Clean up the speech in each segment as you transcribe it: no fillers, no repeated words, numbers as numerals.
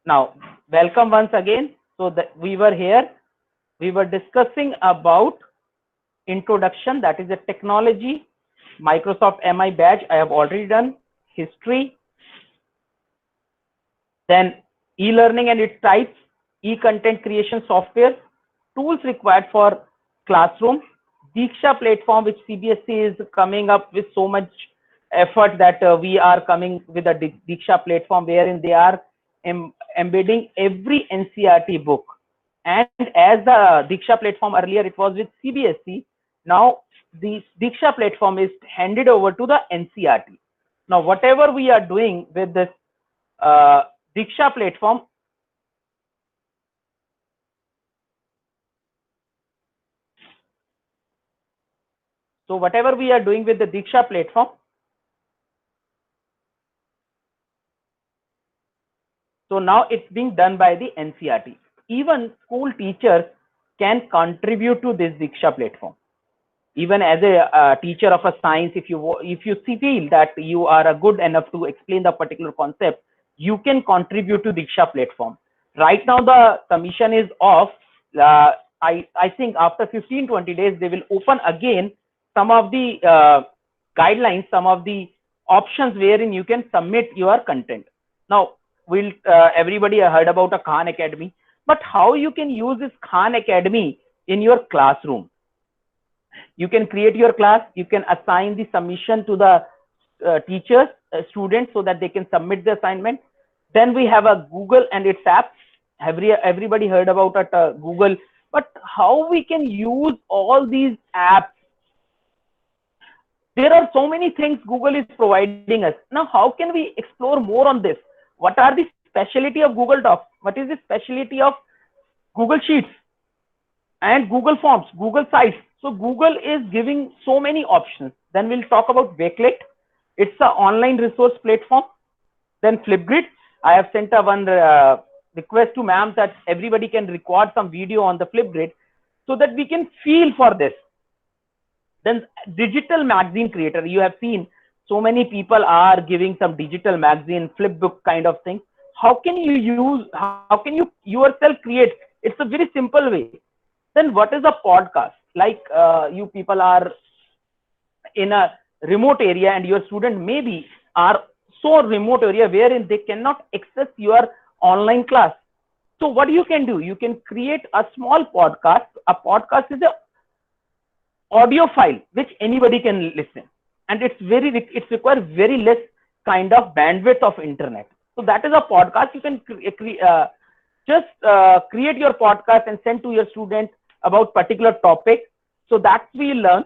Now, welcome once again. So that we were here, we were discussing about introduction, that is a technology, Microsoft MI badge. I have already done history, then e-learning and its types, e-content creation software, tools required for classroom, Diksha platform, which CBSE is coming up with so much effort that we are coming with a Diksha platform wherein they are embedding every NCERT book. And as the Diksha platform earlier, it was with CBSE. Now the Diksha platform is handed over to the NCERT. Now, whatever we are doing with this uh, Diksha platform, so whatever we are doing with the Diksha platform, so now it's being done by the NCERT. Even school teachers can contribute to this Diksha platform. Even as a teacher of a science, if you feel that you are good enough to explain the particular concept, you can contribute to Diksha platform. Right now the submission is off. uh, I think after 15-20 days they will open again some of the guidelines, some of the options wherein you can submit your content. Now will everybody heard about a Khan Academy, but how you can use this Khan Academy in your classroom? You can create your class, you can assign the submission to the teachers, students, so that they can submit the assignment. Then we have a Google and its apps. Everybody heard about it, Google, but how we can use all these apps? There are so many things Google is providing us. Now how can we explore more on this? What are the specialty of Google Docs? What is the specialty of Google Sheets and Google Forms, Google Sites? So Google is giving so many options. Then we'll talk about Wakelet. It's an online resource platform. Then Flipgrid. I have sent a one request to ma'am that everybody can record some video on the Flipgrid so that we can feel for this. Then digital magazine creator. You have seen so many people are giving some digital magazine, flipbook kind of thing. How can you use? How can you yourself create? It's a very simple way. Then what is a podcast? Like you people are in a remote area and your student maybe are so remote area wherein they cannot access your online class. So what you can do, you can create a small podcast. A podcast is a audio file which anybody can listen, and it's requires very less kind of bandwidth of internet. So that is a podcast. You can just create your podcast and send to your student about particular topic, so that we learn.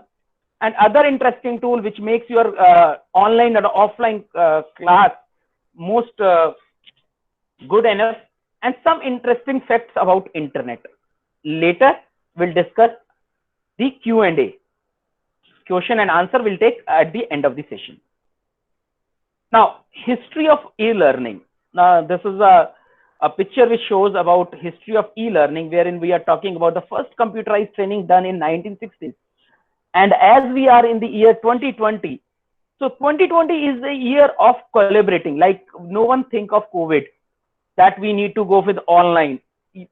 And other interesting tool which makes your online or offline class most good enough, and some interesting facts about internet. Later we'll discuss the Q&A. Question and answer will take at the end of the session. Now, history of e-learning. Now, this is a picture which shows about history of e-learning, wherein we are talking about the first computerized training done in 1960s. And as we are in the year 2020, so 2020 is the year of collaborating. Like no one think of COVID that we need to go with online.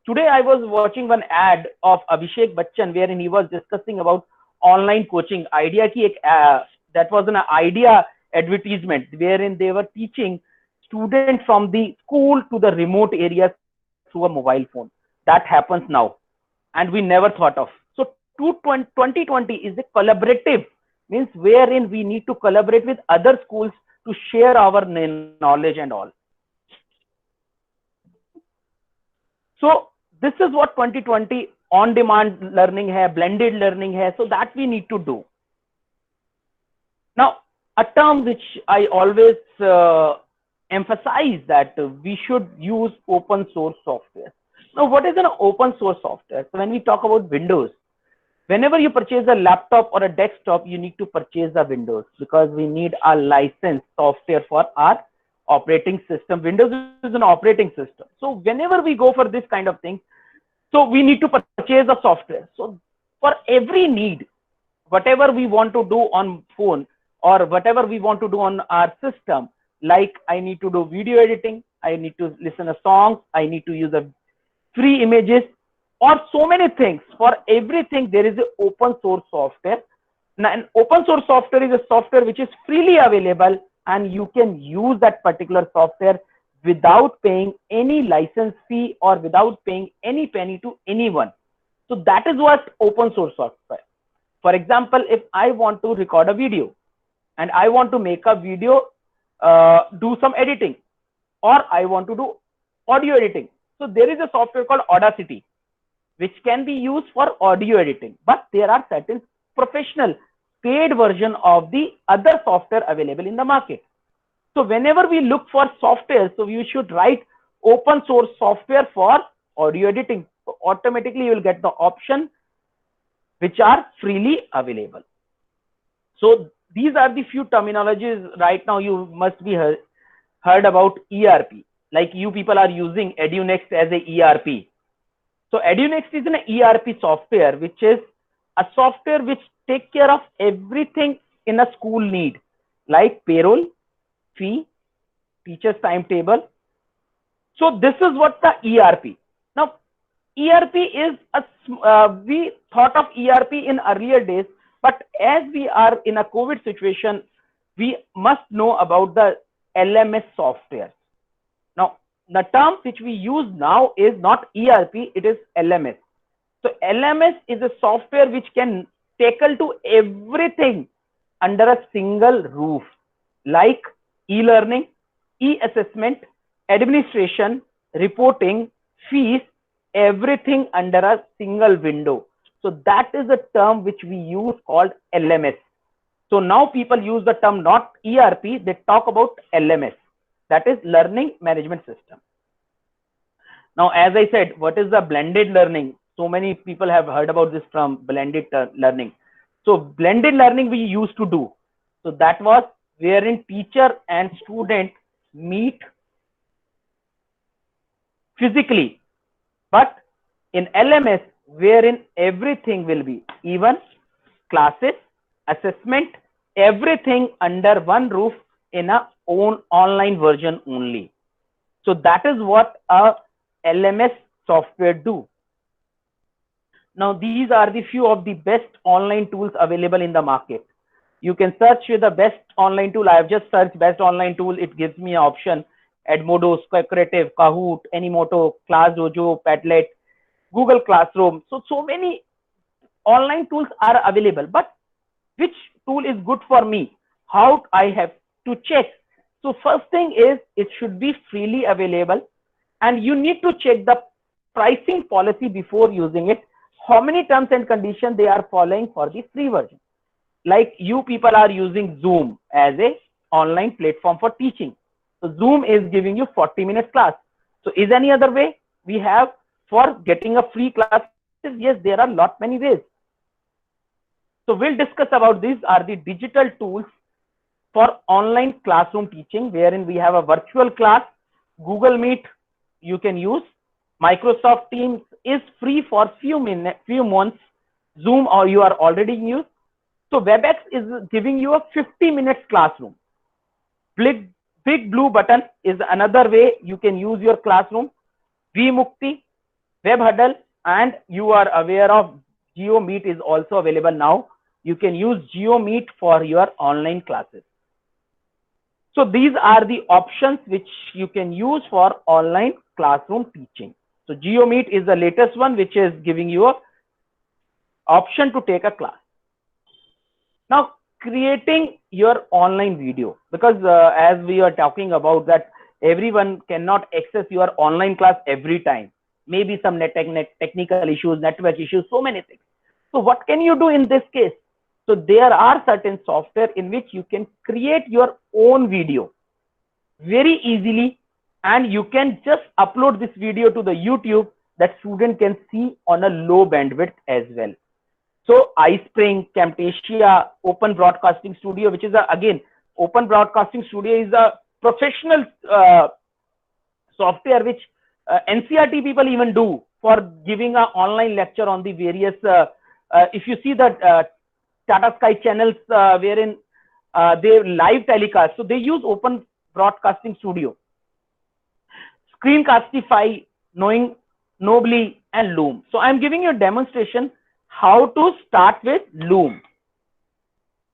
Today I was watching one ad of Abhishek Bachchan wherein he was discussing about online coaching. Idea ki that was an idea advertisement wherein they were teaching students from the school to the remote areas through a mobile phone. That happens now, and we never thought of. So 2020 is a collaborative, means wherein we need to collaborate with other schools to share our knowledge and all. So this is what 2020 on demand learning hai, blended learning hai, so that we need to do. Now a term which I always emphasize that we should use open source software. Now what is an open source software? So when we talk about Windows, whenever you purchase a laptop or a desktop, you need to purchase the Windows, because we need a licensed software for our operating system. Windows is an operating system. So whenever we go for this kind of thing, so we need to purchase a software. So for every need, whatever we want to do on phone or whatever we want to do on our system, like I need to do video editing, I need to listen a song, I need to use a free images, or so many things. For everything there is an open source software. Now, an open source software is a software which is freely available, and you can use that particular software without paying any license fee or without paying any penny to anyone. So that is what open source software. For example, if I want to record a video and I want to make a video, do some editing, or I want to do audio editing. So there is a software called Audacity, which can be used for audio editing, but there are certain professional paid version of the other software available in the market. So whenever we look for software, so you should write open source software for audio editing. So automatically you will get the option which are freely available. So these are the few terminologies. Right now you must be heard about ERP. Like you people are using EduNext as a ERP. So EduNext is an ERP software, which is a software which takes care of everything in a school need, like payroll, fee, teacher's timetable. So this is what the ERP. Now, ERP is we thought of ERP in earlier days, but as we are in a COVID situation, we must know about the LMS software. Now, the term which we use now is not ERP, it is LMS. So LMS is a software which can tackle to everything under a single roof, like e-learning, e-assessment, administration, reporting, fees, everything under a single window. So that is the term which we use called LMS. So now people use the term not ERP, they talk about LMS. That is Learning Management System. Now, as I said, what is the blended learning? So many people have heard about this term, blended learning. So blended learning we used to do. So that was wherein teacher and student meet physically, but in LMS, wherein everything will be, even classes, assessment, everything under one roof in a own online version only. So that is what a LMS software do. Now these are the few of the best online tools available in the market. You can search with the best online tool. I have just searched best online tool. It gives me an option: Edmodo, Creative, Kahoot, Animoto, ClassDojo, Padlet, Google Classroom. So many online tools are available, but which tool is good for me? How I have to check? So first thing is it should be freely available, and you need to check the pricing policy before using it. How many terms and conditions they are following for the free version? Like you people are using Zoom as a online platform for teaching. So Zoom is giving you 40-minute class. So is any other way we have for getting a free class? Yes, there are lot many ways. So we'll discuss about these are the digital tools for online classroom teaching, wherein we have a virtual class. Google Meet you can use. Microsoft Teams is free for few months. Zoom or you are already used. So WebEx is giving you a 50-minute classroom. Big Blue Button is another way you can use your classroom. vMukti, WebHuddle, and you are aware of GeoMeet is also available now. You can use GeoMeet for your online classes. So these are the options which you can use for online classroom teaching. So GeoMeet is the latest one, which is giving you a option to take a class. Now, creating your online video, because as we are talking about that everyone cannot access your online class every time. Maybe some technical issues, network issues, so many things. So what can you do in this case? So there are certain software in which you can create your own video very easily, and you can just upload this video to the YouTube that student can see on a low bandwidth as well. So iSpring, Camtasia, Open Broadcasting Studio, which is again, Open Broadcasting Studio is a professional software which NCERT people even do for giving an online lecture on the various, if you see that Tata Sky channels wherein they live telecast, so they use Open Broadcasting Studio. Screencastify, Knowing Nobly, and Loom. So I'm giving you a demonstration how to start with Loom.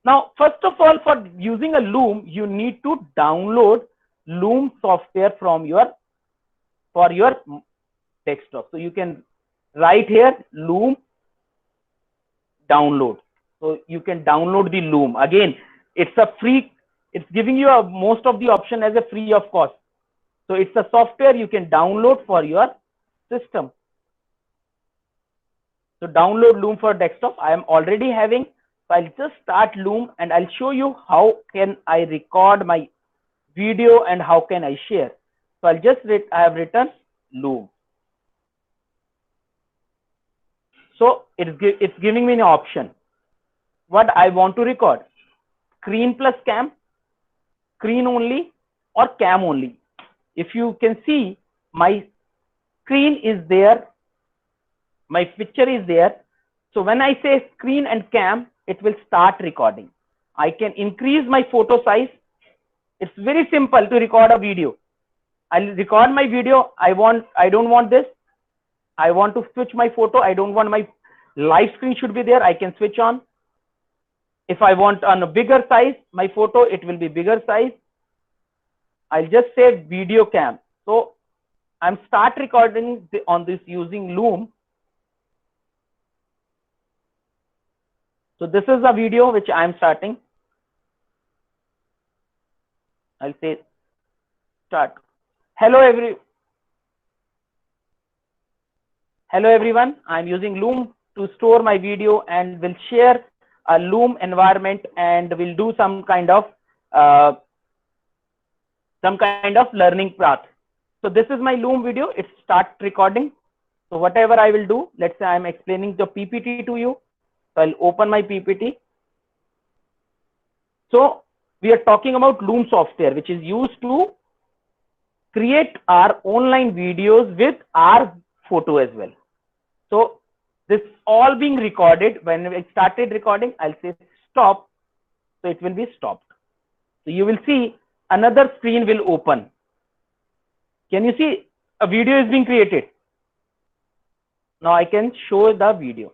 Now, first of all, for using a Loom, you need to download Loom software from your desktop. So you can write here Loom download. So you can download the Loom. Again, it's a free. It's giving you most of the option as a free of cost. So it's a software you can download for your system. So download Loom for desktop. I am already having. So I'll just start Loom and I'll show you how can I record my video and how can I share. So I'll just I have written Loom. So it's giving me an option. What I want to record: screen plus cam, screen only, or cam only. If you can see, my screen is there, my picture is there. So when I say screen and cam, it will start recording. I can increase my photo size. It's very simple to record a video. I'll record my video. I don't want this. I want to switch my photo. I don't want my live screen should be there. I can switch on. If I want on a bigger size, my photo, it will be bigger size. I'll just say video cam. So I'm start recording on this using Loom. So this is a video which I'm starting. I'll say start. Hello everyone. I'm using Loom to store my video and will share a Loom environment and will do some kind of learning path. So this is my Loom video. It starts recording. So whatever I will do, let's say I'm explaining the PPT to you. So I'll open my PPT. So we are talking about Loom software, which is used to create our online videos with our photo as well. So this all being recorded. When I started recording, I'll say stop. So it will be stopped. So you will see another screen will open. Can you see a video is being created? Now I can show the video.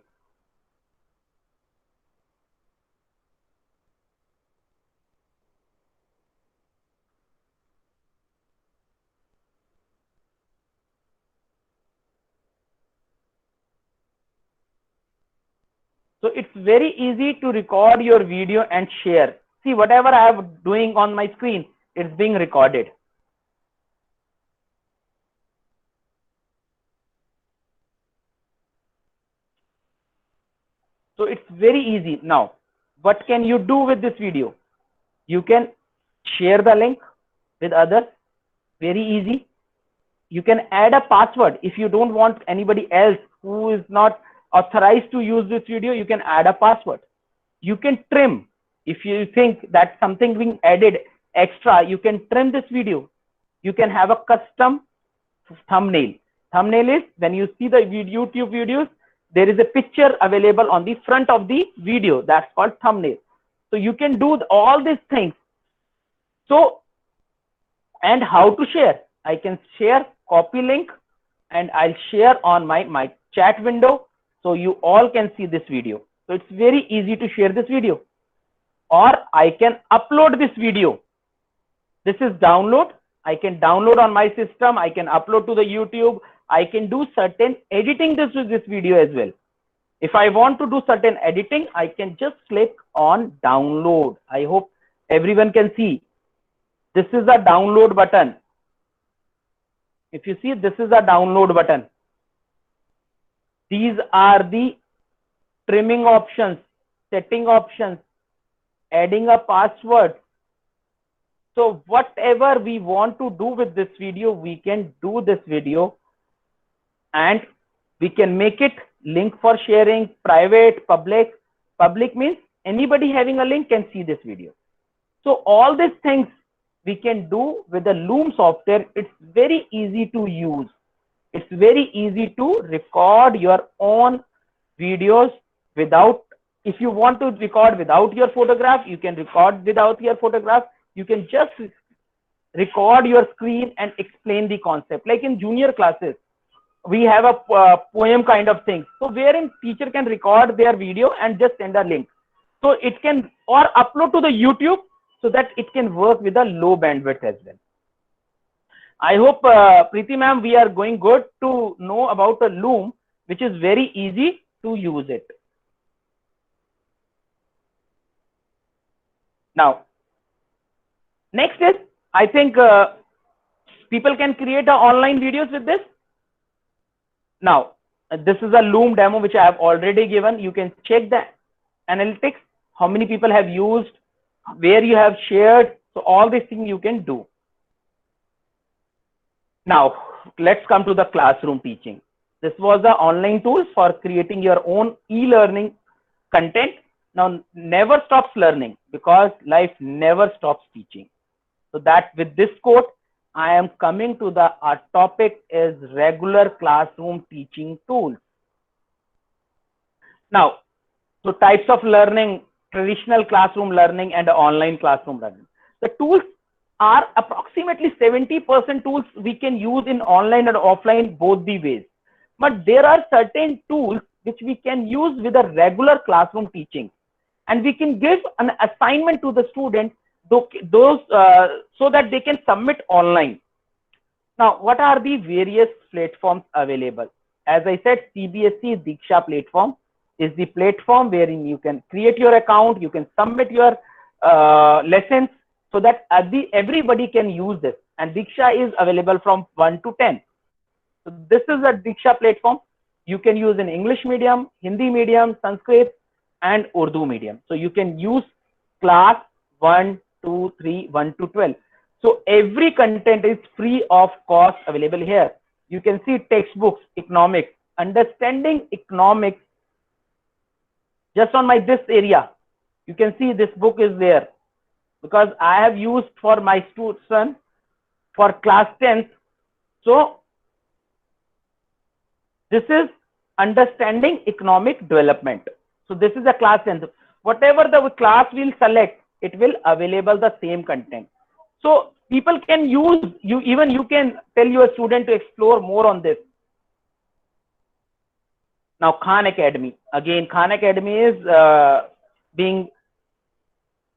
So it's very easy to record your video and share. See, whatever I am doing on my screen, it's being recorded. So it's very easy. Now, what can you do with this video? You can share the link with others. Very easy. You can add a password. If you don't want anybody else who is not authorized to use this video, you can add a password. You can trim. If you think that something being added extra, you can trim this video. You can have a custom thumbnail. Thumbnail is when you see the YouTube videos, there is a picture available on the front of the video. That's called thumbnail. So you can do all these things. So, and how to share? I can share, copy link, and I'll share on my chat window. So you all can see this video. So it's very easy to share this video. Or I can upload this video. This is download. I can download on my system. I can upload to the YouTube. I can do certain editing this with this video as well. If I want to do certain editing, I can just click on download. I hope everyone can see. This is a download button. If you see, this is a download button. These are the trimming options, setting options, adding a password. So whatever we want to do with this video, we can do this video, and we can make it link for sharing, private, public. Public means anybody having a link can see this video. So all these things we can do with the Loom software. It's very easy to use. It's very easy to record your own videos without, if you want to record without your photograph, you can record without your photograph. You can just record your screen and explain the concept. Like in junior classes, we have a poem kind of thing. So wherein teacher can record their video and just send a link. So it can, or upload to the YouTube so that it can work with a low bandwidth as well. I hope, Preeti ma'am, we are going good to know about the Loom, which is very easy to use it. Now, next is, I think people can create online videos with this. Now, this is a Loom demo which I have already given. You can check the analytics, how many people have used, where you have shared. So all these things you can do. Now, let's come to the classroom teaching. This was the online tools for creating your own e-learning content. Now, never stops learning because life never stops teaching. So that with this quote, I am coming to the, our topic is regular classroom teaching tools. Now, so types of learning, traditional classroom learning and online classroom learning. The tools are approximately 70% tools we can use in online and offline, both the ways. But there are certain tools which we can use with a regular classroom teaching, and we can give an assignment to the student those so that they can submit online. Now, what are the various platforms available? As I said, CBSE Diksha platform is the platform wherein you can create your account, you can submit your lessons, so that everybody can use this. And Diksha is available from 1 to 10. So this is a Diksha platform. You can use in English medium, Hindi medium, Sanskrit, and Urdu medium. So you can use class 1, 2, 3, 1 to 12. So every content is free of cost available here. You can see textbooks, economics, understanding economics. Just on this area, you can see this book is there, because I have used for my son for class 10th. So this is understanding economic development. So this is a class 10th. Whatever the class will select, it will available the same content. So people can use, you can tell your student to explore more on this. Now Khan Academy, again Khan Academy is being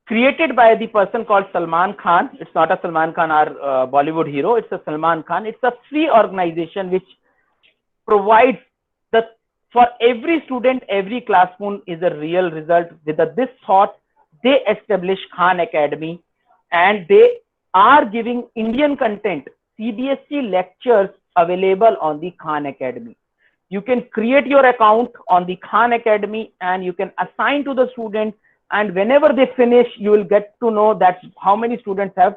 created by the person called Salman Khan. It's not a Salman Khan, our Bollywood hero. It's a Salman Khan. It's a free organization which provides for every student, every classroom is a real result. With this thought, they established Khan Academy, and they are giving Indian content, CBSE lectures available on the Khan Academy. You can create your account on the Khan Academy and you can assign to the student, and whenever they finish, you will get to know that how many students have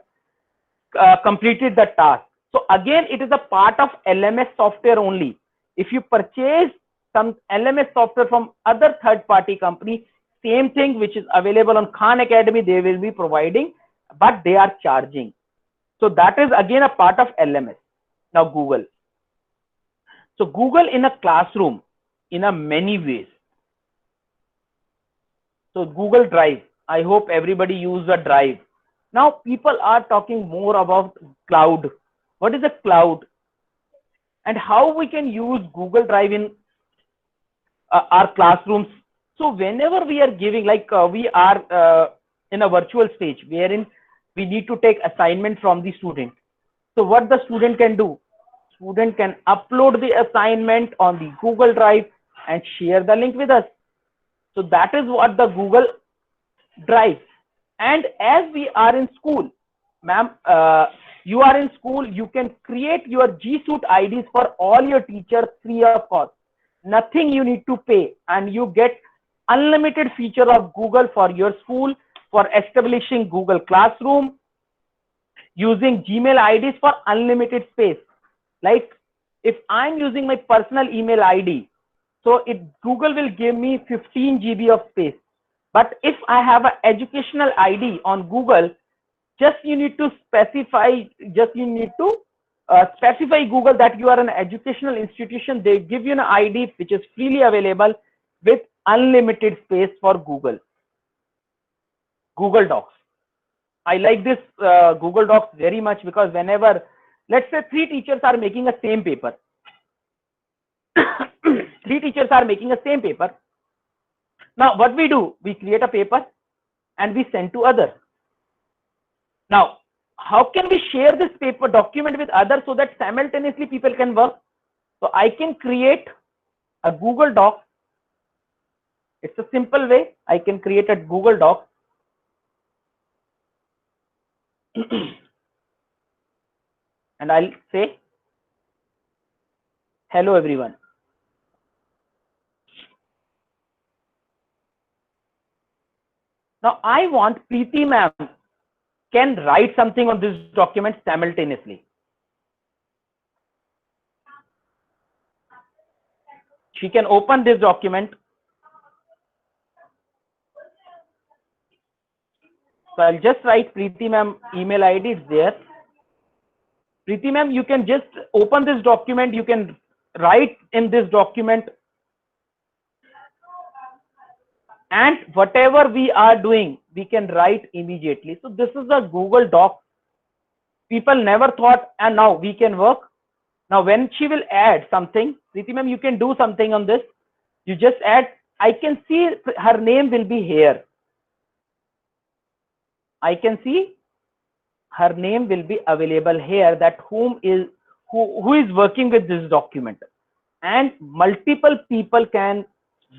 completed the task. So again, it is a part of LMS software only. If you purchase some LMS software from other third-party company, same thing which is available on Khan Academy, they will be providing, but they are charging. So that is again a part of LMS. Now Google. So Google in a classroom in a many ways. So Google Drive, I hope everybody use a Drive. Now people are talking more about cloud. What is a cloud? And how we can use Google Drive in our classrooms. So whenever we are giving, like we are in a virtual stage wherein we need to take assignment from the student. So what the student can do? Student can upload the assignment on the Google Drive and share the link with us. So that is what the Google Drive. And as we are in school, ma'am, you are in school, you can create your G Suite IDs for all your teachers free of cost. Nothing you need to pay, and you get unlimited feature of Google for your school, for establishing Google Classroom, using Gmail IDs for unlimited space. Like if I'm using my personal email ID, so Google will give me 15 GB of space. But if I have an educational ID on Google, you need to specify Google that you are an educational institution. They give you an ID which is freely available with unlimited space for Google Docs. I like this Google Docs very much because whenever, let's say, three teachers are making a same paper, three teachers are making a same paper. Now, what we do, we create a paper and we send to others. Now, how can we share this paper document with others so that simultaneously people can work? So I can create a Google Doc. It's a simple way. I can create a Google Doc. And I'll say, hello everyone. Now I want Preeti ma'am can write something on this document simultaneously. She can open this document. So I'll just write Preeti ma'am email ID, it's there. Preeti ma'am, you can just open this document, you can write in this document, and whatever we are doing, we can write immediately. So this is a Google Doc. People never thought, and now we can work. Now when she will add something, Preeti ma'am, you can do something on this. You just add, I can see her name will be here. I can see her name will be available here, that who is working with this document, and multiple people can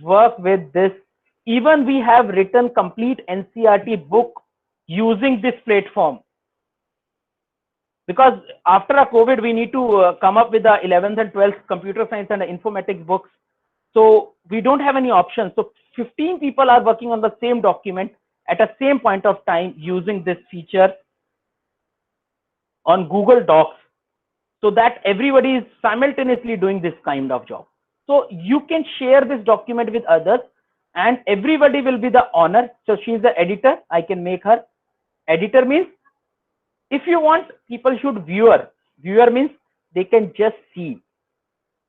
work with this. Even we have written complete NCERT book using this platform, because after a COVID we need to come up with the 11th and 12th computer science and informatics books. So we don't have any options. So 15 people are working on the same document at the same point of time using this feature on Google Docs, so that everybody is simultaneously doing this kind of job. So you can share this document with others and everybody will be the owner. So she's the editor. I can make her editor. Means if you want, people should viewer. Viewer means they can just see.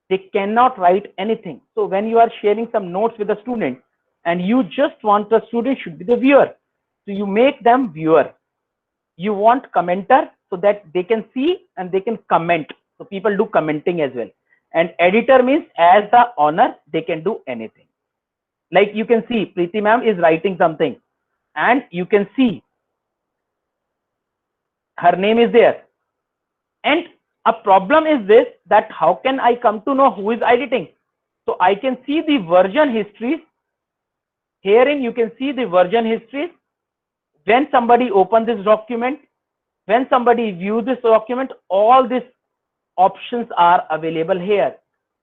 They cannot write anything. So when you are sharing some notes with a student and you just want the student should be the viewer, so you make them viewer. You want commenter so that they can see and they can comment. So people do commenting as well. And editor means as the owner, they can do anything. Like you can see Preeti ma'am is writing something and you can see her name is there. And a problem is this, that how can I come to know who is editing? So I can see the version histories. Herein you can see the version histories. When somebody opens this document, when somebody views this document, all these options are available here.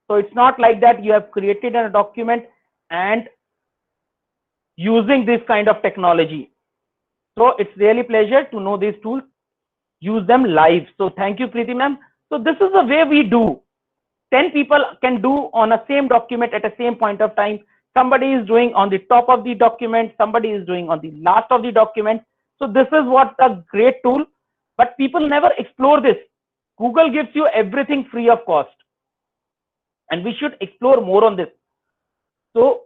So it's not like that you have created a document and using this kind of technology. So it's really pleasure to know these tools, use them live. So thank you, Preeti ma'am. So this is the way we do. 10 people can do on a same document at the same point of time. Somebody is doing on the top of the document, somebody is doing on the last of the document. So this is what a great tool, but people never explore this. Google gives you everything free of cost, and we should explore more on this. So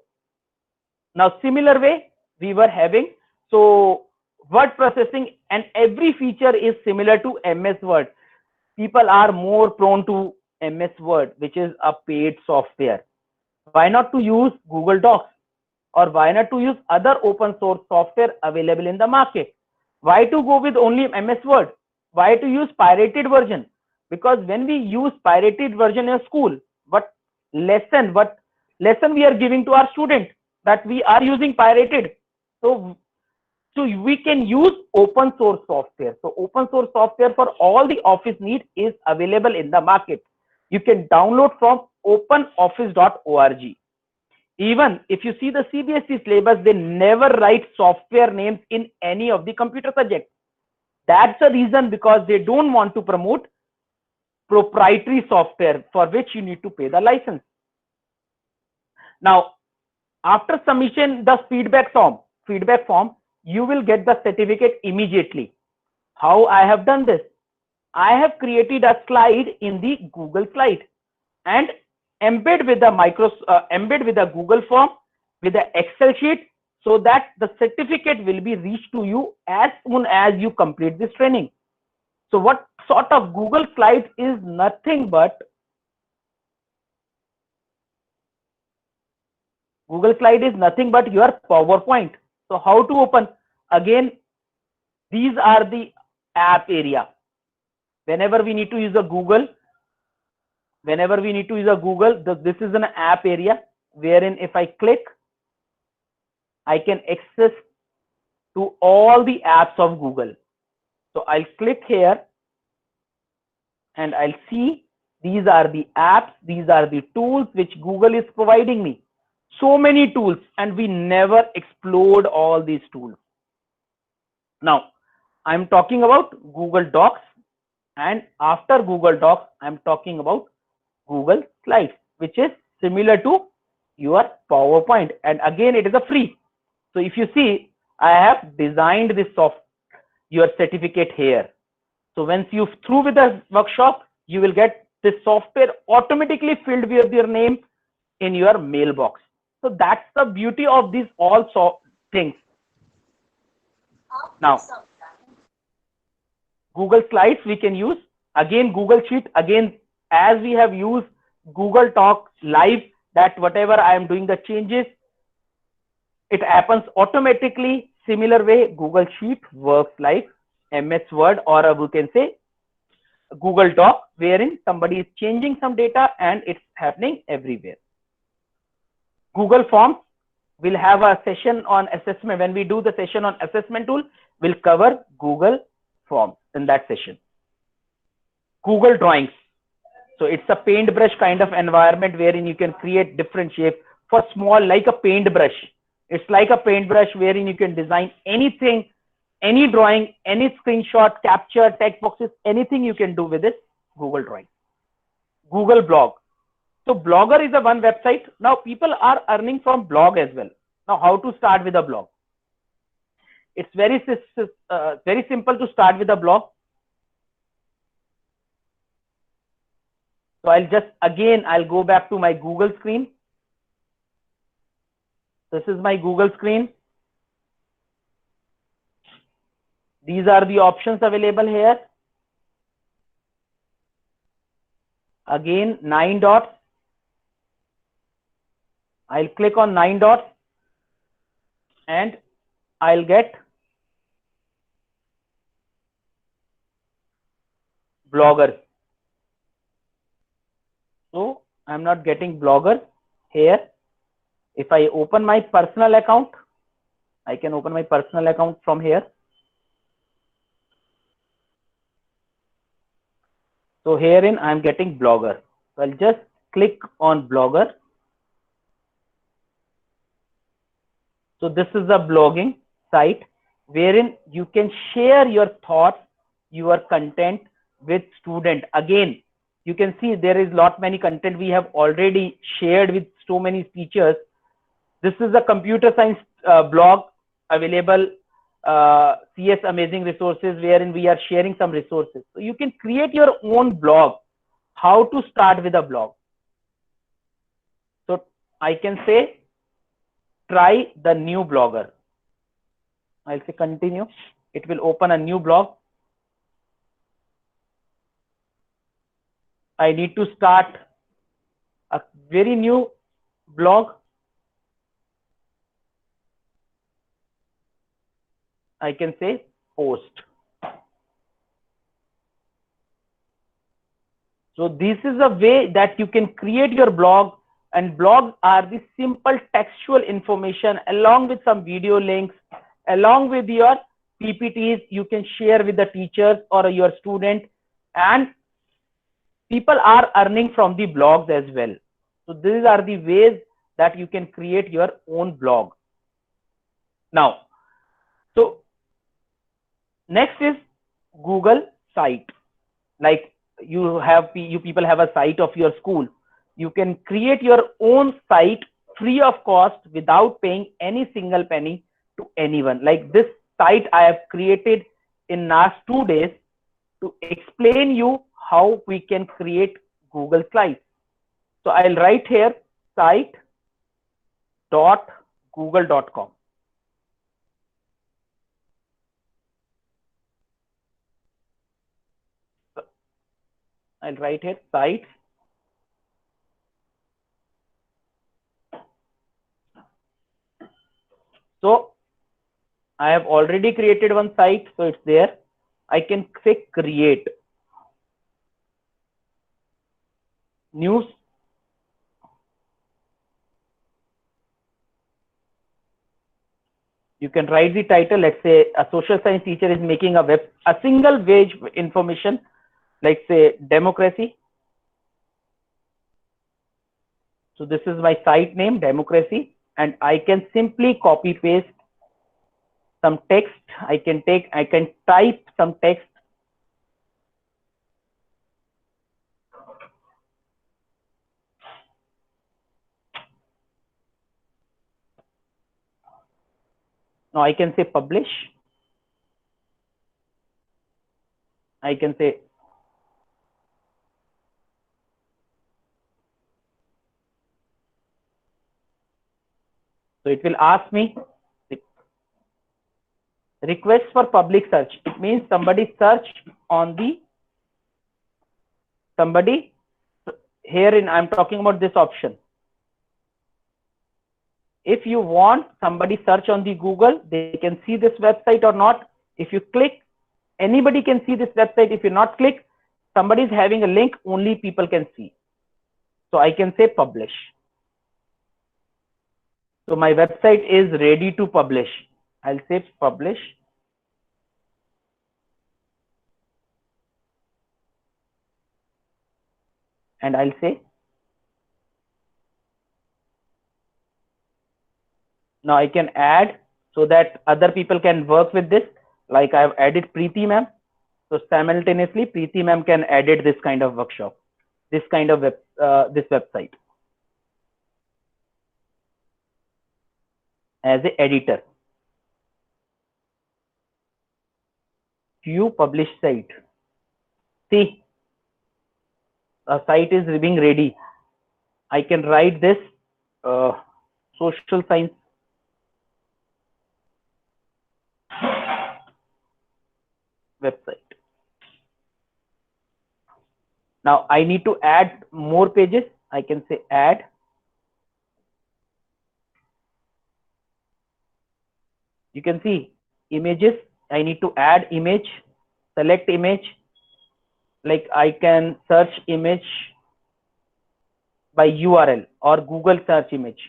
now similar way we were having, so word processing, and every feature is similar to MS Word. People are more prone to MS Word, which is a paid software. Why not to use Google Docs, or why not to use other open source software available in the market? Why to go with only MS Word? Why to use pirated version? Because when we use pirated version in school, what lesson we are giving to our student, that we are using pirated. So we can use open source software. So open source software for all the office need is available in the market. You can download from openoffice.org. Even if you see the CBSE syllabus, they never write software names in any of the computer subjects. That's the reason, because they don't want to promote proprietary software for which you need to pay the license. Now, after submission the feedback form, you will get the certificate immediately. How I have done this? I have created a slide in the Google slide and embed with the Google form with the Excel sheet. so that the certificate will be reached to you as soon as you complete this training. So what sort of Google Slides is nothing but Google Slide is nothing but your PowerPoint. So how to open? Again, these are the app area. Whenever we need to use a Google, this is an app area wherein if I click, I can access to all the apps of Google. So I'll click here and I'll see these are the apps, these are the tools which Google is providing me. So many tools, and we never explored all these tools. Now, I'm talking about Google Docs, and after Google Docs, I'm talking about Google Slides, which is similar to your PowerPoint. And again, it is a free. So if you see, I have designed this your certificate here. So once you through with the workshop, you will get this software automatically filled with your name in your mailbox. So that's the beauty of these all things. Now, Google Slides we can use, again Google Sheet, again as we have used Google Talk live, that whatever I am doing the changes, it happens automatically. Similar way, Google Sheet works like MS Word, or we can say Google Doc, wherein somebody is changing some data and it's happening everywhere. Google Forms will have a session on assessment. When we do the session on assessment tool, we'll cover Google Forms in that session. Google Drawings. So it's a paintbrush kind of environment wherein you can create different shapes for small, like a paintbrush. It's like a paintbrush wherein you can design anything, any drawing, any screenshot, capture, text boxes, anything you can do with this Google Drawing. Google Blog. So Blogger is a one website. Now people are earning from blog as well. Now how to start with a blog? It's very simple to start with a blog. So I'll go back to my Google screen. This is my Google screen. These are the options available here. Again, 9 dots. I'll click on 9 dots and I'll get bloggers. So I'm not getting bloggers here. If I open my personal account, I can open my personal account from here. So herein I'm getting blogger. So I'll just click on blogger. So this is a blogging site wherein you can share your thoughts, your content with student. Again, you can see there is many content we have already shared with so many teachers. This is a computer science blog available, CS Amazing Resources, wherein we are sharing some resources. So you can create your own blog. How to start with a blog? So I can say, try the new blogger. I'll say continue. It will open a new blog. I need to start a very new blog. I can say post. So this is a way that you can create your blog, and blogs are the simple textual information along with some video links, along with your PPTs you can share with the teachers or your student, and people are earning from the blogs as well. So these are the ways that you can create your own blog. Now, so next is Google site. Like you people have a site of your school. You can create your own site free of cost without paying any single penny to anyone. Like this site I have created in last 2 days to explain you how we can create Google Slides. So I'll write here site.google.com. I'll write here sites. So I have already created one site, so it's there. I can say create news. You can write the title. Let's say a social science teacher is making a single page information, like say democracy. So this is my site name, democracy, and I can simply copy paste some text. I can type some text. Now I can say publish. I can say so it will ask me request for public search. It means somebody searched on the somebody here in I'm talking about this option. If you want somebody search on the Google, they can see this website or not. If you click, anybody can see this website. If you not click, somebody is having a link, only people can see. So I can say publish. So my website is ready to publish. I'll say publish. And I'll say, now I can add so that other people can work with this. Like I've added Preeti ma'am. So simultaneously, Preeti ma'am can edit this kind of workshop, this kind of this website as an editor. View publish site. See, a site is being ready. I can write this social science website. Now I need to add more pages. I can say add. You can see images. I need to add image, select image. Like I can search image by URL or Google search image.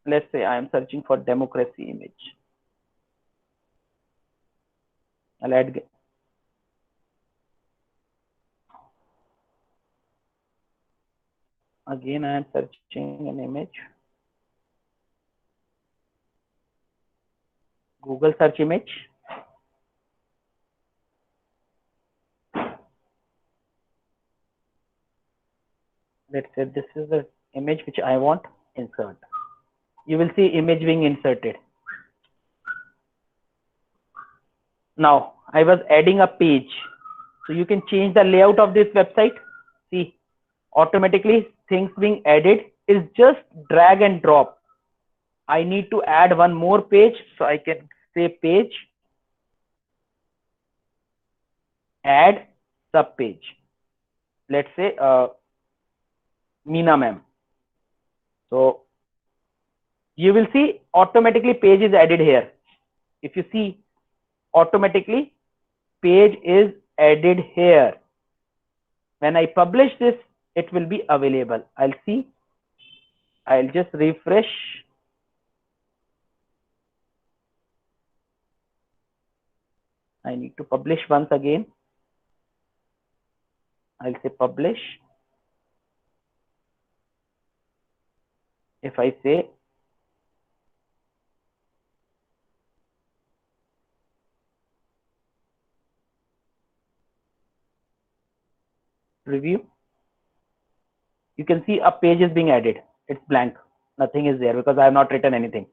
Let's say I am searching for democracy image. I'll add. Again, I am searching an image. Google search image. Let's say this is the image which I want. Insert. You will see image being inserted. Now I was adding a page, so you can change the layout of this website. See, automatically things being added is just drag and drop. I need to add one more page, so I can say page, add sub page. Let's say Meena ma'am. So you will see automatically page is added here. If you see, automatically page is added here. When I publish this, it will be available. I'll see. I'll just refresh. I need to publish once again. I'll say publish. If I say review, you can see a page is being added. It's blank. Nothing is there because I have not written anything.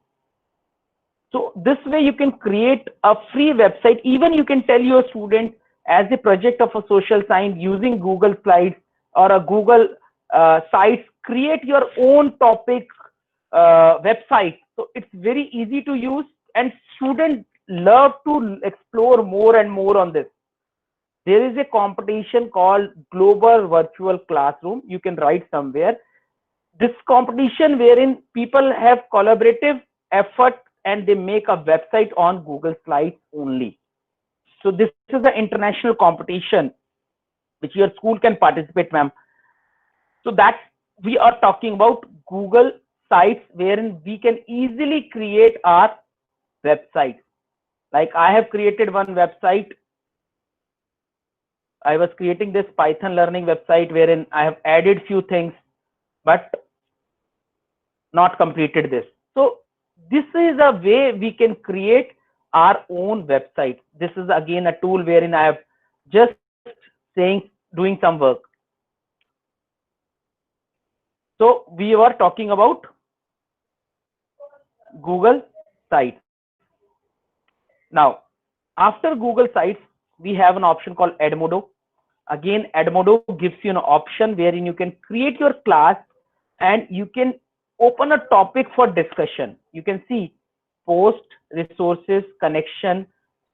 So this way you can create a free website. Even you can tell your student as a project of a social science using Google Slides or a Google Sites, create your own topic website. So it's very easy to use and students love to explore more and more on this. There is a competition called Global Virtual Classroom. You can write somewhere. This competition wherein people have collaborative effort and they make a website on Google Slides only. So this is an international competition which your school can participate, ma'am. So that we are talking about Google Sites wherein we can easily create our website. Like I have created one website. I was creating this Python learning website wherein I have added few things, but not completed this. So this is a way we can create our own website. This is again a tool wherein I have just saying doing some work. So we were talking about Google Sites. Now, after Google Sites, we have an option called Edmodo. Again, Edmodo gives you an option wherein you can create your class and you can open a topic for discussion. You can see post, resources, connection.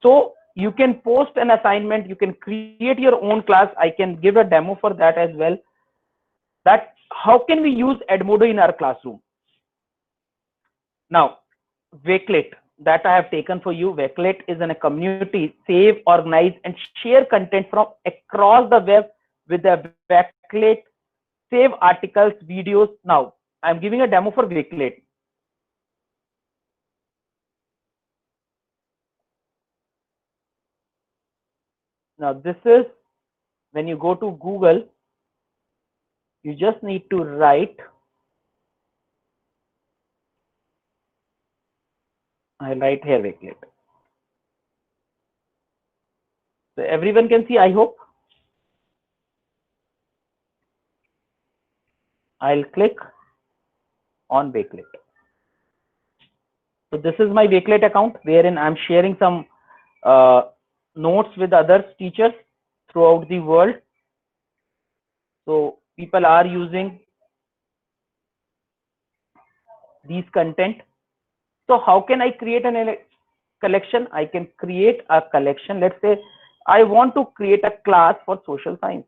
So you can post an assignment, you can create your own class. I can give a demo for that as well. That how can we use Edmodo in our classroom? Now, Wakelet that I have taken for you. Wakelet is in a community, save, organize, and share content from across the web with the Wakelet, save articles, videos. Now, I'm giving a demo for Wakelet. Now, this is when you go to Google, you just need to write. I write here Wakelet. So everyone can see, I hope. I'll click on Wakelet. So this is my Wakelet account wherein I'm sharing some notes with other teachers throughout the world. So people are using these content. So how can I create an collection? I can create a collection. Let's say I want to create a class for social science.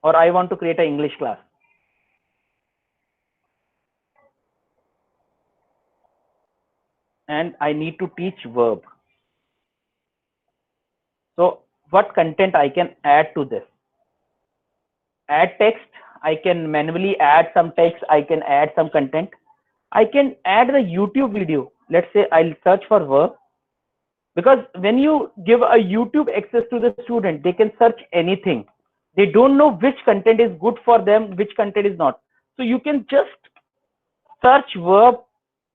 Or I want to create an English class. And I need to teach verb. So what content I can add to this? Add text. I can manually add some text. I can add some content. I can add the YouTube video. Let's say I'll search for verb. Because when you give a YouTube access to the student, they can search anything. They don't know which content is good for them, which content is not. So you can just search verb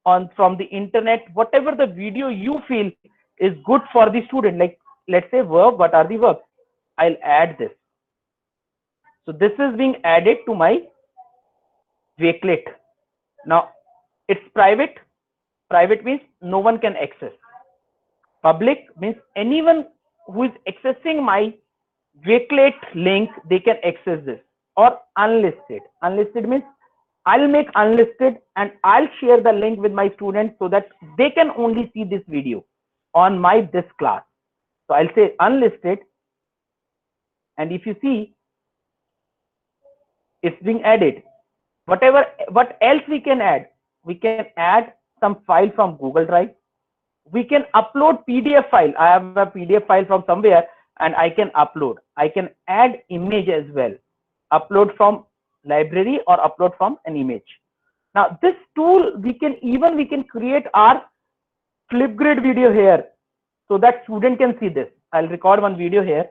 on from the internet, whatever the video you feel is good for the student. Like let's say verb, what are the verbs? I'll add this. So this is being added to my Wakelet. Now it's private. Private means no one can access. Public means anyone who is accessing my Wakelet link, they can access this. Or unlisted. Unlisted means I'll make unlisted and I'll share the link with my students so that they can only see this video on my this class. So I'll say unlisted, and if you see, it's being added. What else we can add? We can add some file from Google Drive. We can upload PDF file. I have a PDF file from somewhere and I can upload. I can add image as well. Upload from library or upload from an image. Now this tool, we can create our Flipgrid video here so that student can see this. I'll record one video here.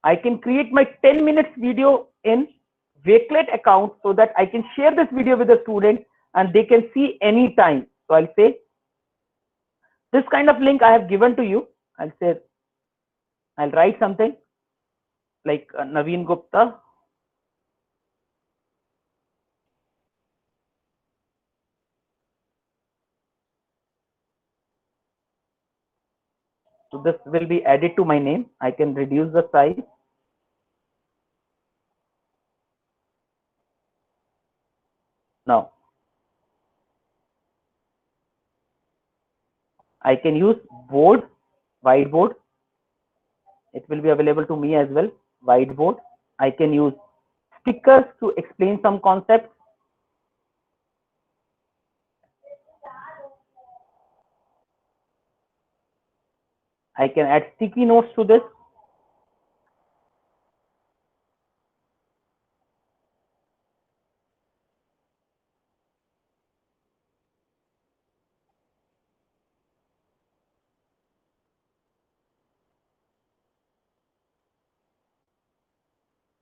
I can create my 10 minutes video in Wakelet account so that I can share this video with the student and they can see anytime. So I'll say this kind of link I have given to you. I'll say, I'll write something like Naveen Gupta. So this will be added to my name. I can reduce the size. Now, I can use board, whiteboard. It will be available to me as well, whiteboard. I can use stickers to explain some concepts. I can add sticky notes to this.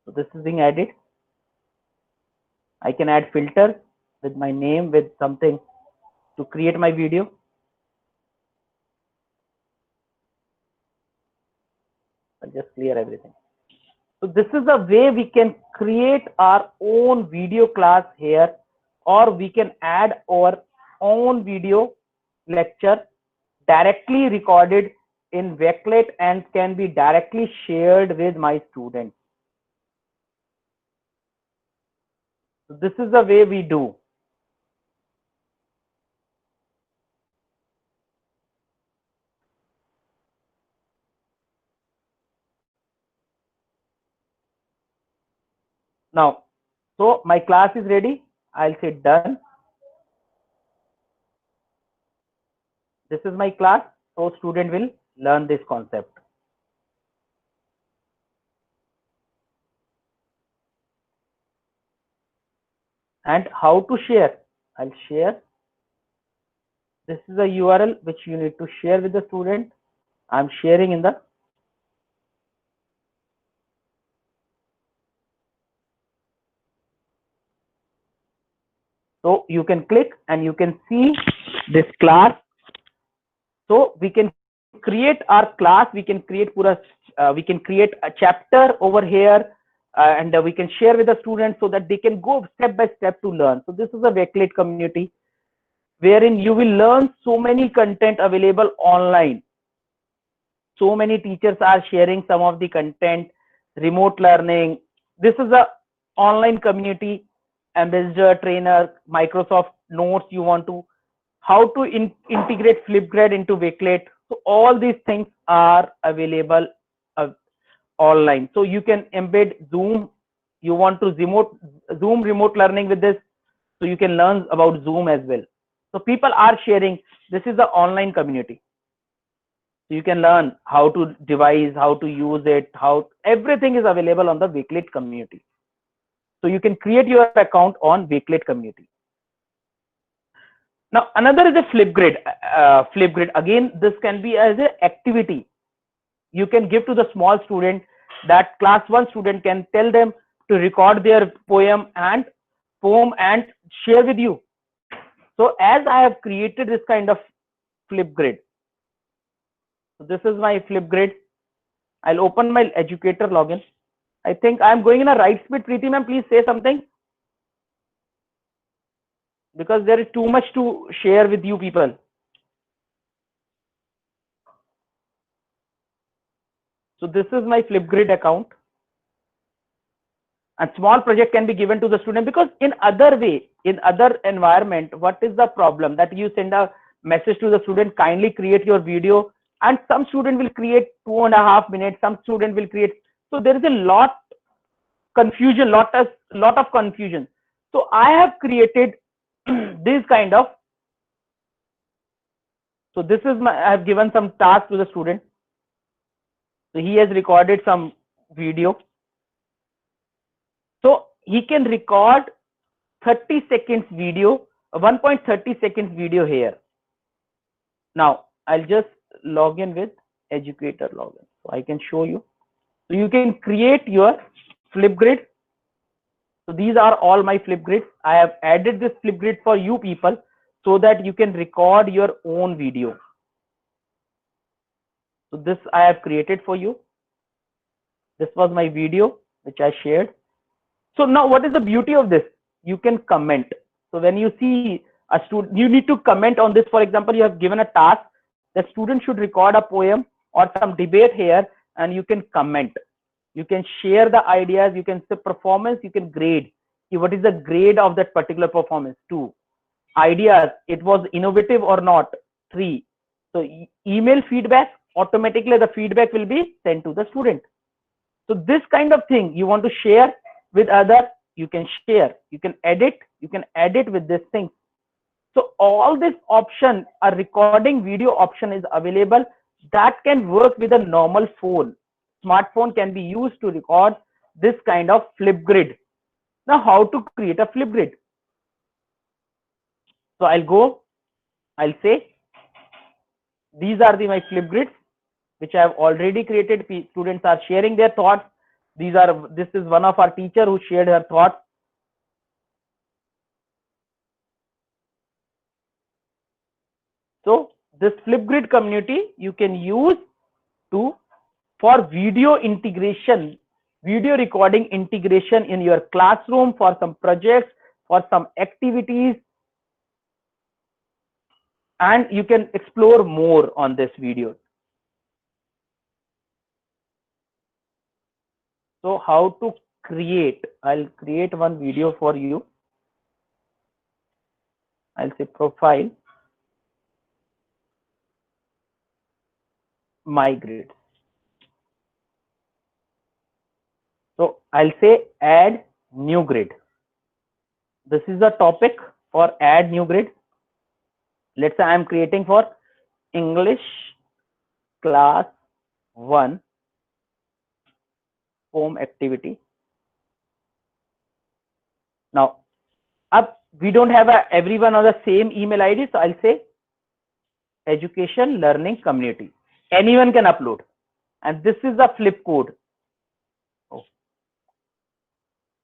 So this is being added. I can add filters with my name, with something to create my video. I'll just clear everything. So this is the way we can create our own video class here, or we can add our own video lecture directly recorded in Wakelet and can be directly shared with my students. So this is the way we do. Now, so my class is ready. I'll say done. This is my class. So student will learn this concept. And how to share? I'll share. This is a URL which you need to share with the student. I'm sharing in the so you can click and you can see this class. So we can create our class, we can create pura, we can create a chapter over here, and we can share with the students so that they can go step by step to learn. So this is a Wakelet community wherein you will learn so many content available online. So many teachers are sharing some of the content, remote learning. This is a online community, ambassador, trainer, Microsoft Notes. You want to how to integrate Flipgrid into Wakelet. So all these things are available online. So you can embed Zoom. You want to Zoom remote learning with this, so you can learn about Zoom as well. So people are sharing. This is the online community. So you can learn how to devise, how to use it, how everything is available on the Wakelet community. So you can create your account on Wakelet community. Now another is a Flipgrid. Flipgrid again, this can be as an activity. You can give to the small student, that class 1 student can tell them to record their poem and share with you. So as I have created this kind of Flipgrid, so this is my Flipgrid. I'll open my educator login. I think I'm going in a right speed. Preeti ma'am, please say something, because there is too much to share with you people. So this is my Flipgrid account. A small project can be given to the student, because in other way, in other environment, what is the problem that you send a message to the student, kindly create your video, and some student will create 2.5 minutes, some student will create. So there is a lot of confusion. So I have created this kind of. So this is my, I have given some task to the student. So he has recorded some video. So he can record 30 seconds video, 1.30 seconds video here. Now I'll just log in with educator login, so I can show you. So you can create your Flipgrid. So these are all my Flipgrids. I have added this Flipgrid for you people so that you can record your own video. So this I have created for you. This was my video which I shared. So now what is the beauty of this? You can comment. So when you see a student, you need to comment on this. For example, you have given a task, the student should record a poem or some debate here, and you can comment. You can share the ideas, you can say performance, you can grade. What is the grade of that particular performance? 2. Ideas, it was innovative or not? 3. So email feedback, automatically the feedback will be sent to the student. So this kind of thing you want to share with other, you can share, you can edit with this thing. So all this option, a recording video option is available that can work with a normal phone. Smartphone can be used to record this kind of Flipgrid. Now how to create a Flipgrid? So I'll say these are my Flipgrids which I have already created. Students are sharing their thoughts. This is one of our teacher who shared her thoughts. So this Flipgrid community you can use for video integration, video recording integration in your classroom, for some projects, for some activities, and you can explore more on this video. So how to create? I'll create one video for you. I'll say profile, my grade. So I'll say add new grade. This is the topic for add new grade. Let's say I'm creating for English class 1 home activity. Now, we don't have everyone on the same email ID, so I'll say education learning community. Anyone can upload, and this is the flip code. Oh.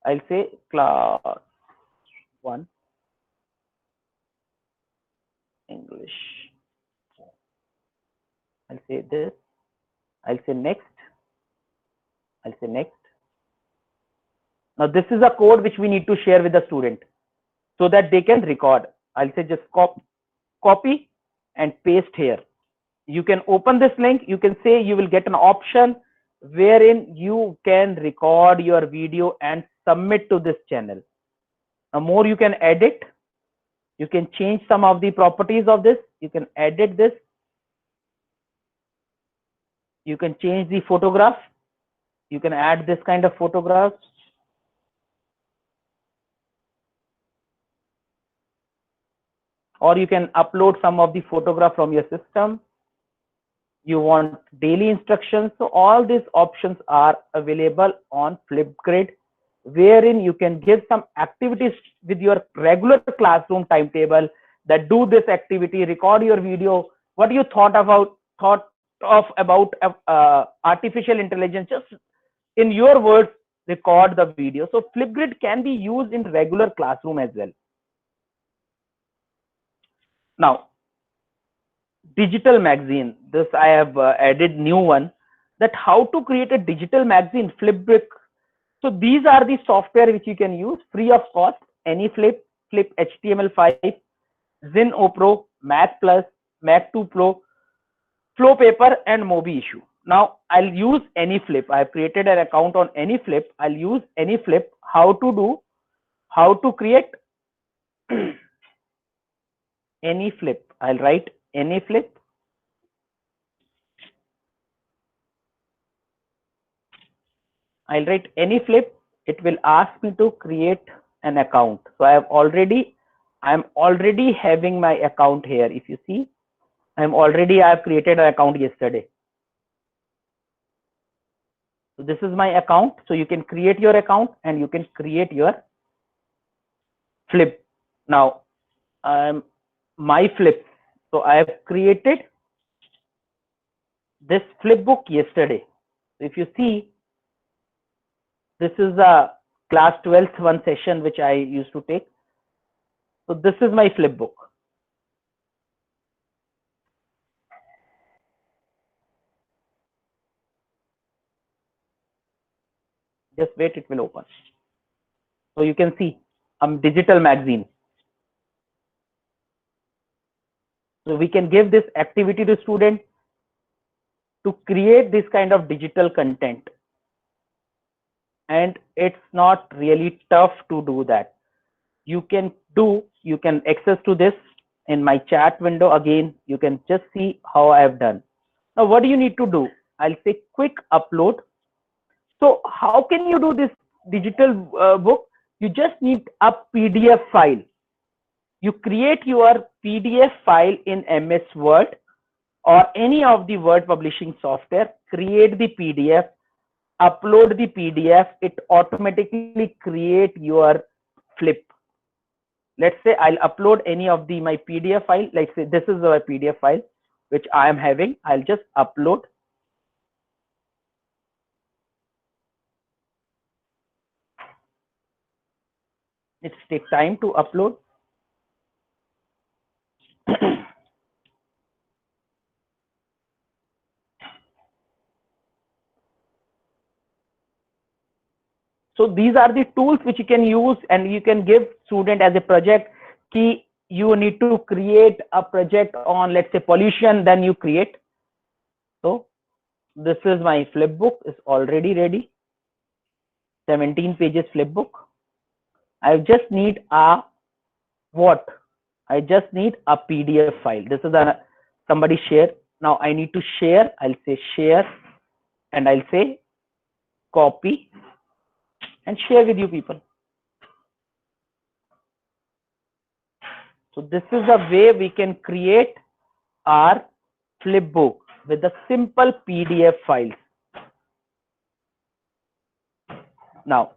I'll say class 1 English. I'll say this. I'll say next. I'll say next. Now this is a code which we need to share with the student so that they can record. I'll say just copy and paste here. You can open this link. You can say you will get an option wherein you can record your video and submit to this channel. Now more you can edit. You can change some of the properties of this. You can edit this. You can change the photograph. You can add this kind of photographs. Or you can upload some of the photograph from your system. You want daily instructions. So all these options are available on Flipgrid, wherein you can give some activities with your regular classroom timetable that do this activity, record your video, what you thought of about artificial intelligence, just in your words, record the video. So Flipgrid can be used in regular classroom as well. Now, digital magazine, this I have added new one, that how to create a digital magazine, Flipbook. So these are the software which you can use free of cost. AnyFlip, Flip HTML5, ZenoPro, Mac Plus, Mac 2 Pro, Flowpaper, and MobiIssue. Now I'll use AnyFlip. I have created an account on AnyFlip. I'll use AnyFlip. How to create AnyFlip. I'll write AnyFlip. I'll write AnyFlip. It will ask me to create an account. So I'm already having my account here. If you see, I have created an account yesterday. So this is my account. So you can create your account and you can create your flip. Now, my flip. So I have created this flipbook yesterday. So if you see, this is a class 12th one session which I used to take. So this is my flipbook. Just wait, it will open. So you can see digital magazine. So we can give this activity to student to create this kind of digital content. And it's not really tough to do that. You can access to this in my chat window again. You can just see how I have done. Now, what do you need to do? I'll say quick upload. So how can you do this digital book? You just need a PDF file. You create your PDF file in MS Word or any of the word publishing software, create the PDF, upload the PDF, it automatically create your flip. Let's say I'll upload any of my PDF file. Let's say this is a PDF file which I am having. I'll just upload. It takes time to upload. So these are the tools which you can use, and you can give student as a project. Key, you need to create a project on, let's say, pollution, then you create. So this is my flip book, is already ready. 17 pages flip book. I just need a what? I just need a PDF file. This is a somebody share. Now I need to share. I'll say share, and I'll say copy and share with you people. So this is the way we can create our flip book with the simple PDF files. Now,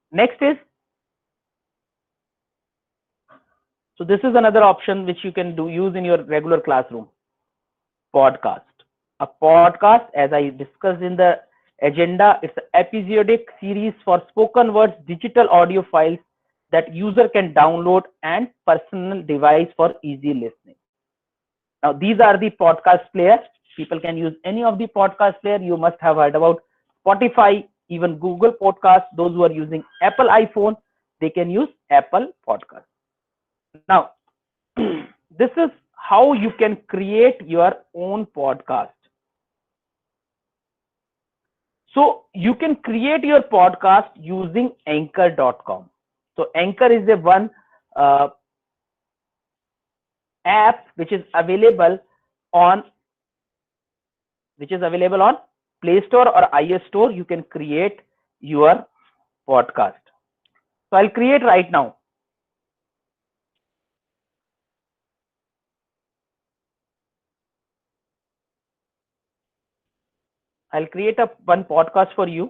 next is, so this is another option which you can use in your regular classroom. Podcast. A podcast, as I discussed in the agenda, it's an episodic series for spoken words, digital audio files that user can download and personal device for easy listening. Now, these are the podcast players. People can use any of the podcast player. You must have heard about Spotify, even Google Podcast. Those who are using Apple iPhone, they can use Apple Podcast. Now, this is how you can create your own podcast. So you can create your podcast using anchor.com. So Anchor is the one app which is available on Play Store or iOS Store. You can create your podcast. So I'll create right now. I'll create one podcast for you.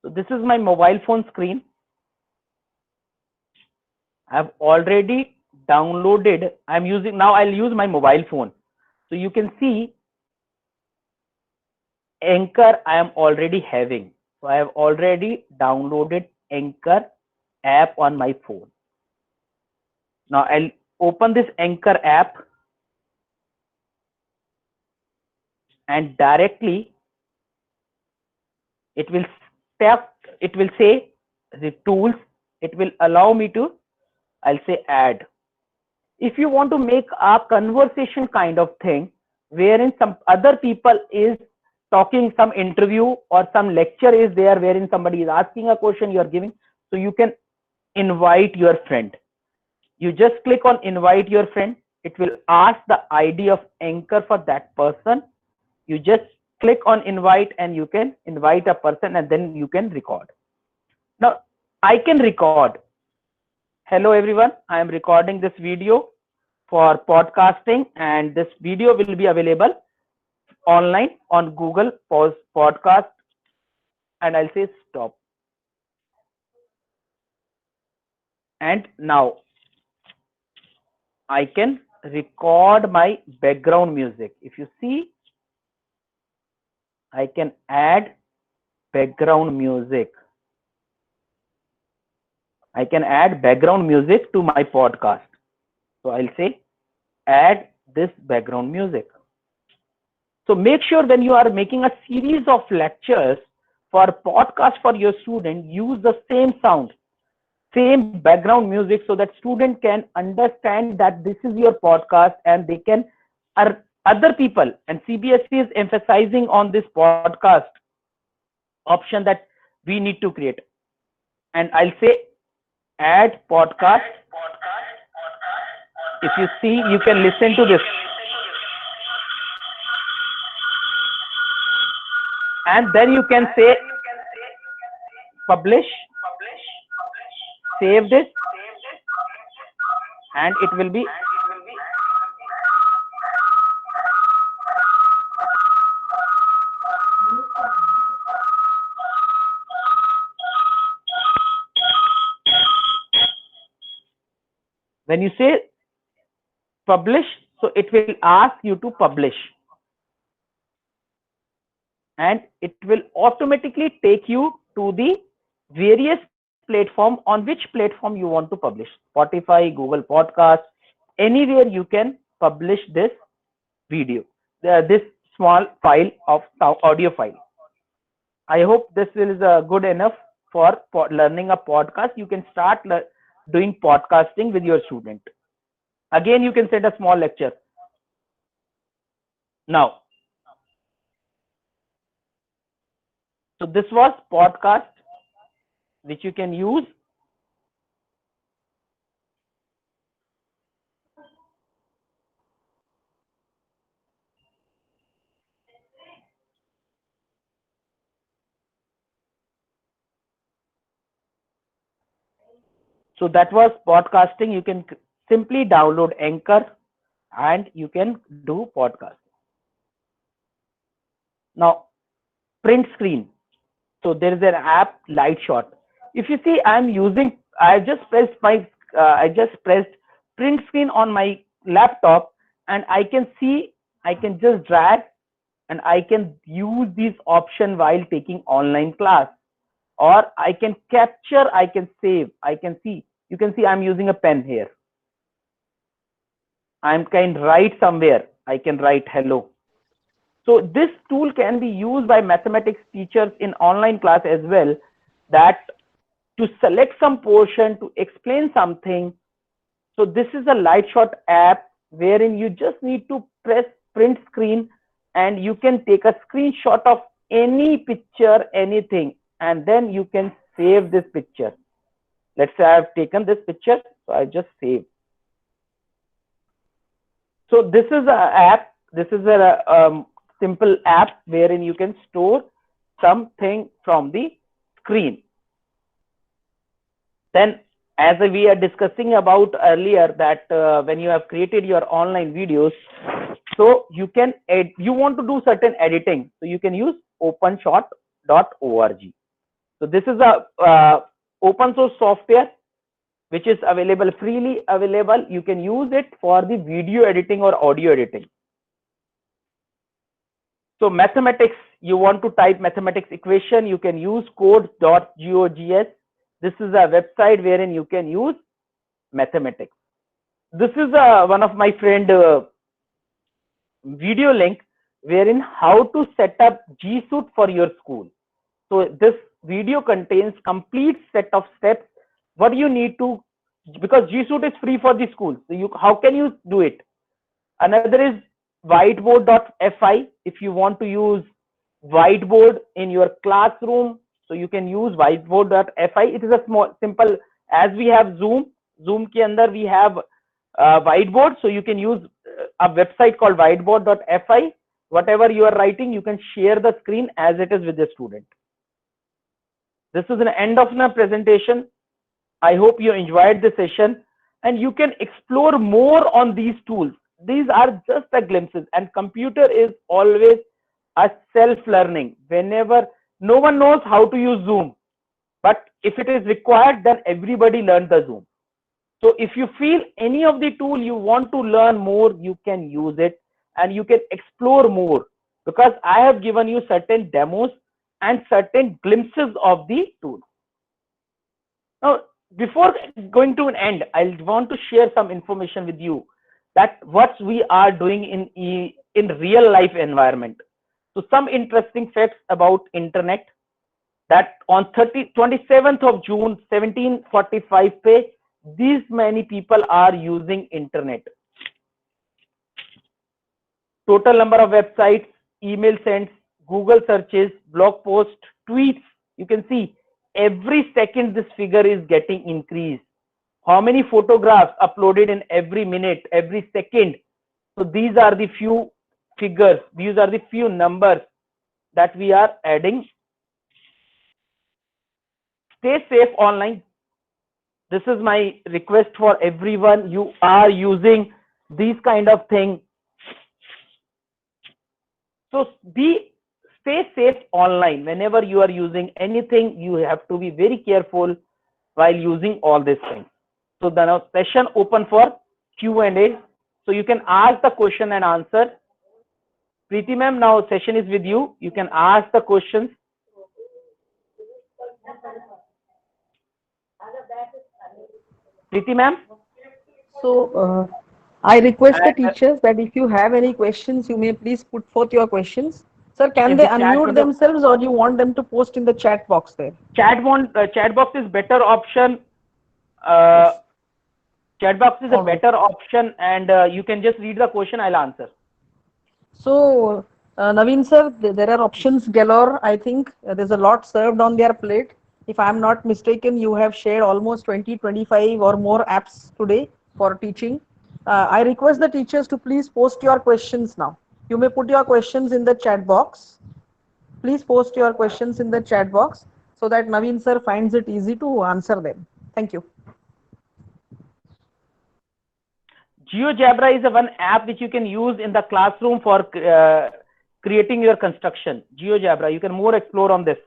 So this is my mobile phone screen. I've already downloaded. I'm using now. I'll use my mobile phone. So you can see Anchor I am already having. So I have already downloaded Anchor app on my phone. Now I'll open this Anchor app and directly it will say the tools. It will allow me to, I'll say add. If you want to make a conversation kind of thing wherein some other people is talking, some interview or some lecture is there wherein somebody is asking a question, you are giving, so you can invite your friend. You just click on invite your friend. It will ask the ID of Anchor for that person. You just click on invite and you can invite a person, and then you can record. Now I can record. Hello everyone, I am recording this video for podcasting, and this video will be available online on Google Podcast, and I'll say stop. And now I can record my background music. If you see, I can add background music. I can add background music to my podcast. So I'll say add this background music. So make sure when you are making a series of lectures for podcast for your student, use the same sound, same background music, so that student can understand that this is your podcast, and they can, other people, and CBSE is emphasizing on this podcast option that we need to create. And I'll say add podcast. If you see, you can listen to this, and then you can say publish, save this, and it will be. When you say publish, so it will ask you to publish, and it will automatically take you to the various platform, on which platform you want to publish. Spotify, Google Podcast, anywhere you can publish this video, this small file of audio file. I hope this is good enough for learning a podcast. You can start doing podcasting with your student. Again, you can send a small lecture. Now, so this was podcast which you can use. So that was podcasting. You can simply download Anchor and you can do podcast. Now, print screen. So there is an app, Lightshot. If you see, I'm using, I just pressed print screen on my laptop, and I can see, I can just drag, and I can use this option while taking online class, or I can capture, I can save, I can see, you can see I'm using a pen here. I can write somewhere, I can write hello. So this tool can be used by mathematics teachers in online class as well, that to select some portion, to explain something. So this is a Lightshot app wherein you just need to press print screen, and you can take a screenshot of any picture, anything, and then you can save this picture. Let's say I've taken this picture, so I just save. So this is a app, this is a simple app wherein you can store something from the screen. Then, as we are discussing about earlier, that when you have created your online videos, so you can you want to do certain editing, so you can use openshot.org. So this is a open source software which is available, freely available. You can use it for the video editing or audio editing. So mathematics, you want to type mathematics equation, you can use code.gogs. This is a website wherein you can use mathematics. This is one of my friend video link wherein how to set up G Suite for your school. So this video contains complete set of steps what you need to, because G Suite is free for the schools. So how can you do it? Another is whiteboard.fi. If you want to use whiteboard in your classroom, so you can use whiteboard.fi. It is a small, simple, as we have Zoom ke andar we have whiteboard. So you can use a website called whiteboard.fi. Whatever you are writing, you can share the screen as it is with the student. This is the end of my presentation. I hope you enjoyed the session, and you can explore more on these tools. These are just the glimpses, and computer is always a self-learning. Whenever, no one knows how to use Zoom, but if it is required, then everybody learned the Zoom. So if you feel any of the tool you want to learn more, you can use it and you can explore more, because I have given you certain demos and certain glimpses of the tool. Now, before going to an end, I want to share some information with you. that what we are doing in real life environment. So some interesting facts about internet, that on 27th of June 1745 पे these many people are using internet. Total number of websites, email sends, Google searches, blog posts, tweets. You can see every second this figure is getting increased. How many photographs uploaded in every minute, every second? So these are the few figures, these are the few numbers that we are adding. Stay safe online. This is my request for everyone. You are using these kind of things. So stay safe online. Whenever you are using anything, you have to be very careful while using all these things. So the now session open for Q&A. So you can ask the question and answer. Preeti ma'am, now session is with you. You can ask the questions. Preeti ma'am. So, I request the And teachers that if you have any questions, you may please put forth your questions. Sir, can in they the chat, unmute themselves or you want them to post in the chat box there? chat box is better option. Uh, Yes. Chat box is a All right. better option, and you can just read the question. I'll answer. So, Naveen sir, there are options galore. I think there's a lot served on their plate. If I'm not mistaken, you have shared almost 20, 25 or more apps today for teaching. I request the teachers to please post your questions now. You may put your questions in the chat box. Please post your questions in the chat box so that Naveen sir finds it easy to answer them. Thank you. GeoGebra is a one app which you can use in the classroom for creating your construction. GeoGebra, you can more explore on this.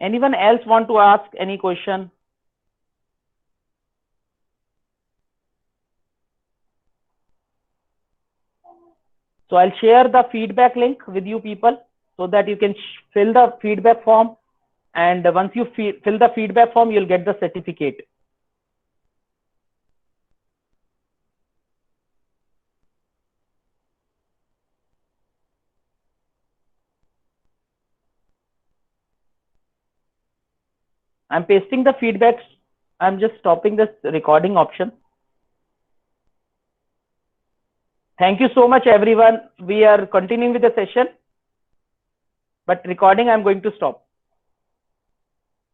Anyone else want to ask any question? So I'll share the feedback link with you people so that you can fill the feedback form. And once you fill the feedback form, you'll get the certificate. I'm pasting the feedbacks. I'm just stopping this recording option. Thank you so much, everyone. We are continuing with the session, but recording I'm going to stop.